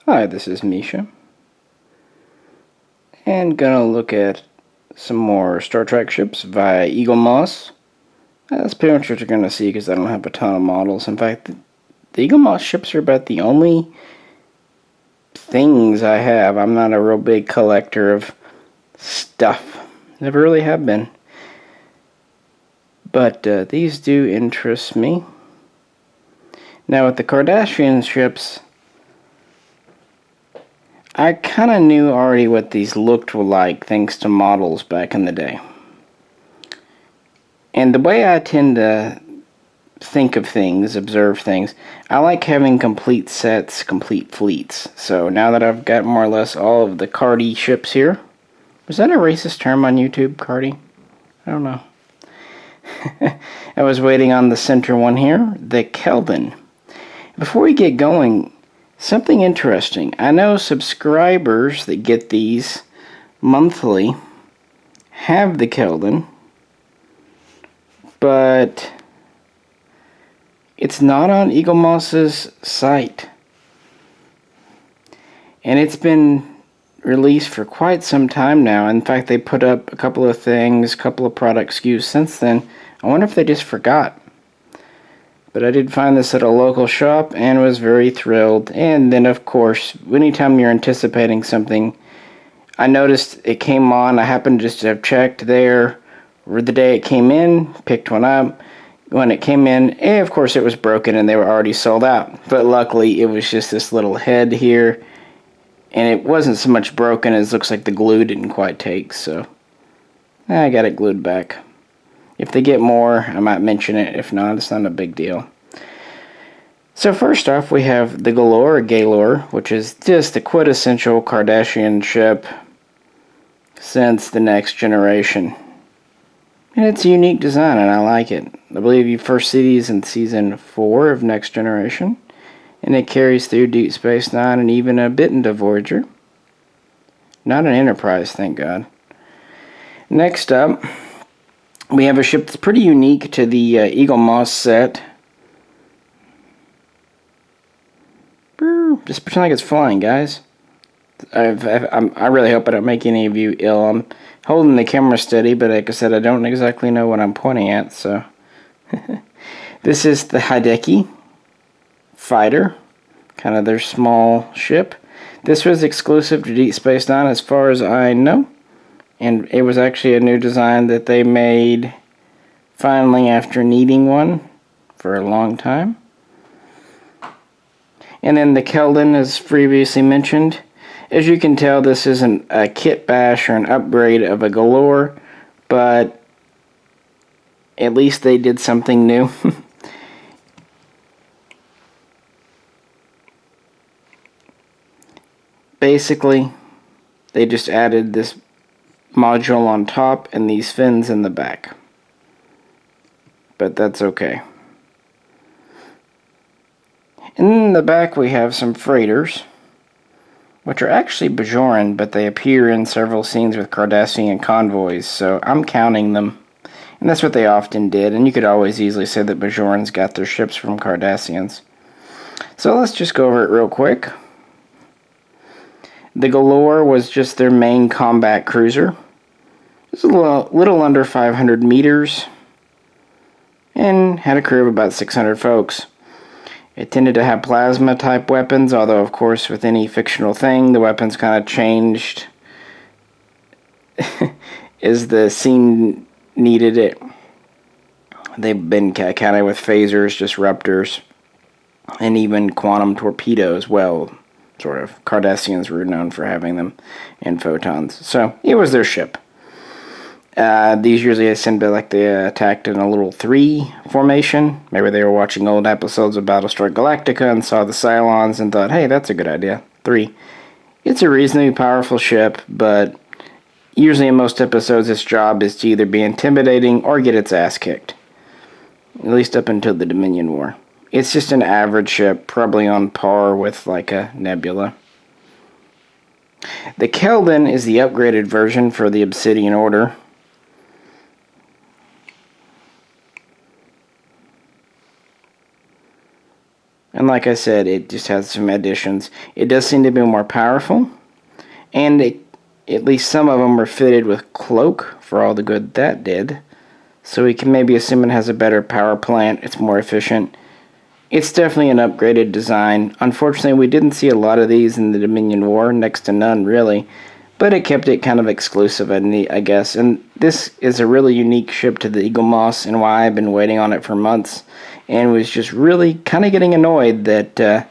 Hi, this is Misha, and gonna look at some more Star Trek ships via Eaglemoss. That's pretty much what you're gonna see because I don't have a ton of models. In fact, the Eaglemoss ships are about the only things I have. I'm not a real big collector of stuff. Never really have been. But these do interest me. Now with the Cardassian ships, I kind of knew already what these looked like thanks to models back in the day. And the way I tend to think of things, observe things, I like having complete sets, complete fleets. So now that I've got more or less all of the Cardi ships here, was that a racist term on YouTube, Cardi? I don't know. I was waiting on the center one here, the Keldon. Before we get going, something interesting. I know subscribers that get these monthly have the Keldon, but it's not on Eaglemoss's site. And it's been released for quite some time now. In fact, they put up a couple of things, a couple of product SKUs since then. I wonder if they just forgot. But I did find this at a local shop and was very thrilled. And then, of course, anytime you're anticipating something, I noticed it came on. I happened just to have checked there the day it came in, picked one up. When it came in, of course, it was broken and they were already sold out. But luckily, it was just this little head here. And it wasn't so much broken as it looks like the glue didn't quite take. So I got it glued back. If they get more, I might mention it. If not, it's not a big deal. So first off, we have the Galor, which is just the quintessential Cardassian ship since the Next Generation. And it's a unique design, and I like it. I believe you first see these in Season 4 of Next Generation. And it carries through Deep Space Nine and even a bit into Voyager. Not an Enterprise, thank God. Next up, we have a ship that's pretty unique to the Eaglemoss set. Just pretend like it's flying, guys. I really hope I don't make any of you ill. I'm holding the camera steady, but like I said, I don't exactly know what I'm pointing at, so. This is the Hideki fighter, kind of their small ship. This was exclusive to Deep Space Nine as far as I know. And it was actually a new design that they made finally after needing one for a long time. And then the Keldon, as previously mentioned. As you can tell, this isn't a kit bash or an upgrade of a Galor, but at least they did something new. Basically, they just added this module on top and these fins in the back. But that's okay. In the back we have some freighters, which are actually Bajoran, but they appear in several scenes with Cardassian convoys, so I'm counting them. And that's what they often did, and you could always easily say that Bajorans got their ships from Cardassians. So let's just go over it real quick. The Galor was just their main combat cruiser. It's a little under 500 meters and had a crew of about 600 folks. It tended to have plasma type weapons, although of course with any fictional thing the weapons kind of changed as the scene needed it. They've been kind of with phasers, disruptors, and even quantum torpedoes. Well, sort of. Cardassians were known for having them, and photons. So it was their ship. These usually seem to like they attacked in a little 3 formation. Maybe they were watching old episodes of Battlestar Galactica and saw the Cylons and thought, hey, that's a good idea. 3. It's a reasonably powerful ship, but usually in most episodes its job is to either be intimidating or get its ass kicked. At least up until the Dominion War. It's just an average ship, probably on par with like a Nebula. The Keldon is the upgraded version for the Obsidian Order. And like I said, it just has some additions. It does seem to be more powerful. And at least some of them were fitted with cloak for all the good that did. So we can maybe assume it has a better power plant. It's more efficient. It's definitely an upgraded design. Unfortunately, we didn't see a lot of these in the Dominion War. Next to none, really. But it kept it kind of exclusive, I guess. And this is a really unique ship to the Eaglemoss, and why I've been waiting on it for months. And was just really kind of getting annoyed that the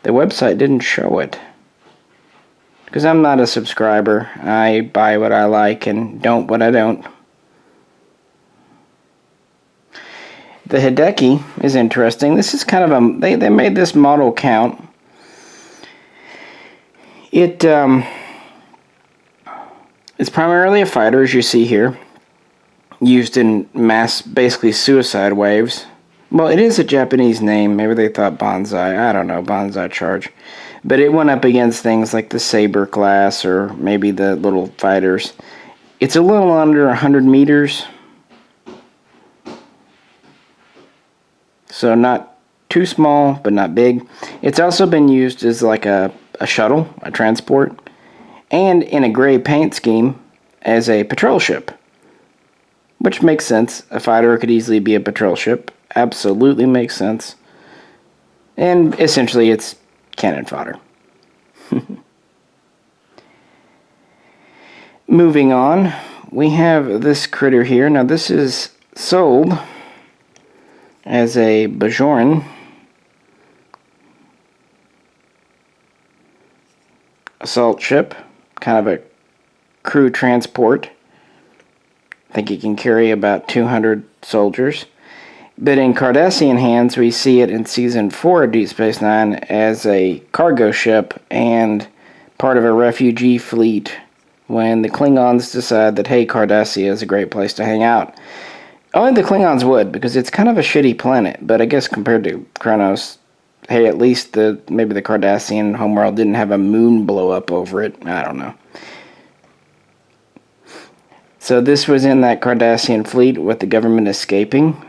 website didn't show it. Because I'm not a subscriber. I buy what I like and don't what I don't. The Hideki is interesting. This is kind of they made this model count. It's primarily a fighter, as you see here, used in mass, basically suicide waves. Well, it is a Japanese name. Maybe they thought Banzai. I don't know, Banzai Charge. But it went up against things like the Saber class or maybe the little fighters. It's a little under 100 meters. So not too small, but not big. It's also been used as like a shuttle, a transport, and in a gray paint scheme as a patrol ship. Which makes sense. A fighter could easily be a patrol ship. Absolutely makes sense. And essentially it's cannon fodder. Moving on, we have this critter here. Now this is sold as a Bajoran. Assault ship, kind of a crew transport. I think it can carry about 200 soldiers. But in Cardassian hands, we see it in Season 4 of Deep Space Nine as a cargo ship and part of a refugee fleet when the Klingons decide that, hey, Cardassia is a great place to hang out. Only the Klingons would, because it's kind of a shitty planet, but I guess compared to Kronos, hey, at least maybe the Cardassian homeworld didn't have a moon blow up over it. I don't know. So this was in that Cardassian fleet with the government escaping.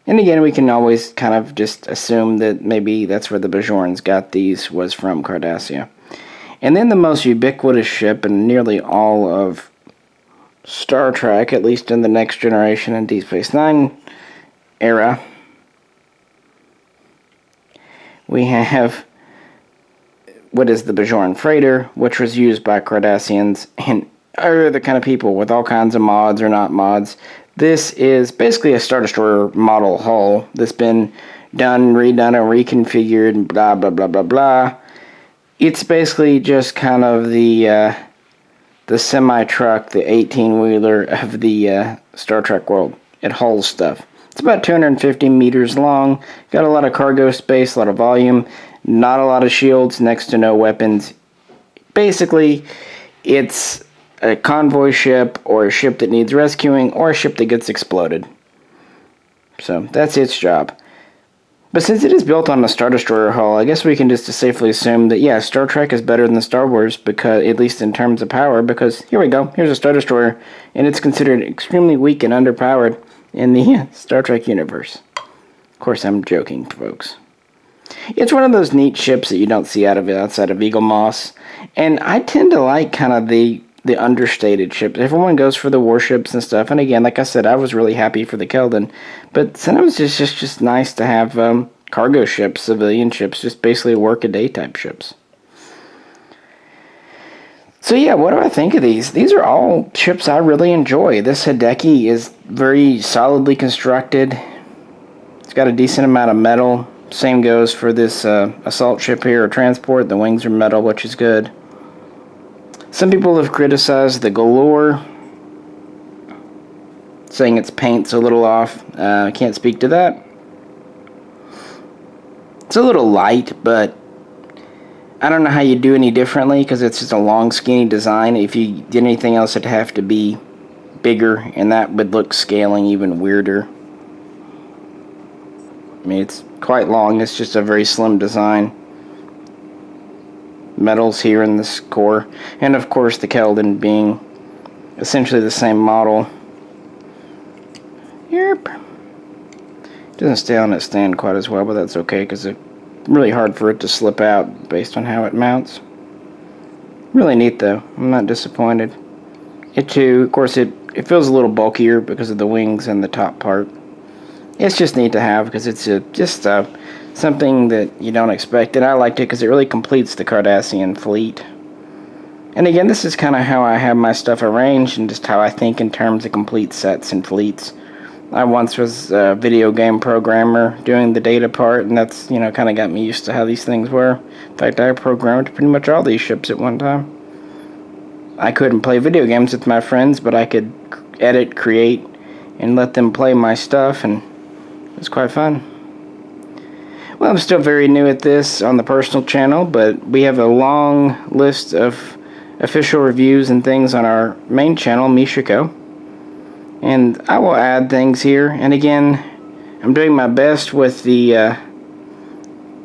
And again, we can always kind of just assume that maybe that's where the Bajorans got these, was from Cardassia. And then the most ubiquitous ship in nearly all of Star Trek, at least in the Next Generation and Deep Space Nine era, we have what is the Bajoran freighter, which was used by Cardassians and other kind of people with all kinds of mods or not mods. This is basically a Star Destroyer model hull that's been done, redone, and reconfigured, blah, blah, blah, blah, blah. It's basically just kind of the semi-truck, the 18-wheeler of the Star Trek world. It hauls stuff. It's about 250 meters long, got a lot of cargo space, a lot of volume, not a lot of shields, next to no weapons. Basically, it's a convoy ship, or a ship that needs rescuing, or a ship that gets exploded. So, that's its job. But since it is built on a Star Destroyer hull, I guess we can just safely assume that, yeah, Star Trek is better than Star Wars, because, at least in terms of power, because, here we go, here's a Star Destroyer, and it's considered extremely weak and underpowered in the Star Trek universe. Of course, I'm joking, folks. It's one of those neat ships that you don't see outside of Eaglemoss, and I tend to like kind of the understated ships. Everyone goes for the warships and stuff, and again, like I said, I was really happy for the Keldon, but sometimes it's just nice to have cargo ships, civilian ships, just basically work-a-day type ships. So yeah, what do I think of these? These are all ships I really enjoy. This Hideki is very solidly constructed. It's got a decent amount of metal. Same goes for this assault ship here, or transport. The wings are metal, which is good. Some people have criticized the Galor, saying its paint's a little off. I can't speak to that. It's a little light, but I don't know how you do any differently, because it's just a long, skinny design. If you did anything else, it'd have to be bigger, and that would look scaling even weirder. I mean, it's quite long. It's just a very slim design. Metals here in this core, and of course the Keldon being essentially the same model. Yep. Doesn't stay on its stand quite as well, but that's okay because it's really hard for it to slip out based on how it mounts. Really neat though. I'm not disappointed. It too, of course, it feels a little bulkier because of the wings and the top part. It's just neat to have because it's just something that you don't expect, and I liked it because it really completes the Cardassian fleet. And again, this is kind of how I have my stuff arranged and just how I think in terms of complete sets and fleets. I once was a video game programmer doing the data part, and that's, you know, kind of got me used to how these things were. In fact, I programmed pretty much all these ships at one time. I couldn't play video games with my friends, but I could edit, create, and let them play my stuff, and it was quite fun. Well, I'm still very new at this on the personal channel, but we have a long list of official reviews and things on our main channel, Mishaco. And I will add things here. And again, I'm doing my best with the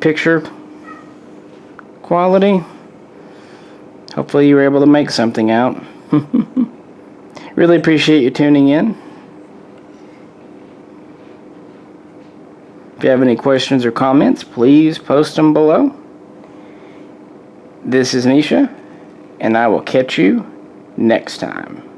picture quality. Hopefully you were able to make something out. Really appreciate you tuning in. If you have any questions or comments, please post them below. This is Misha, and I will catch you next time.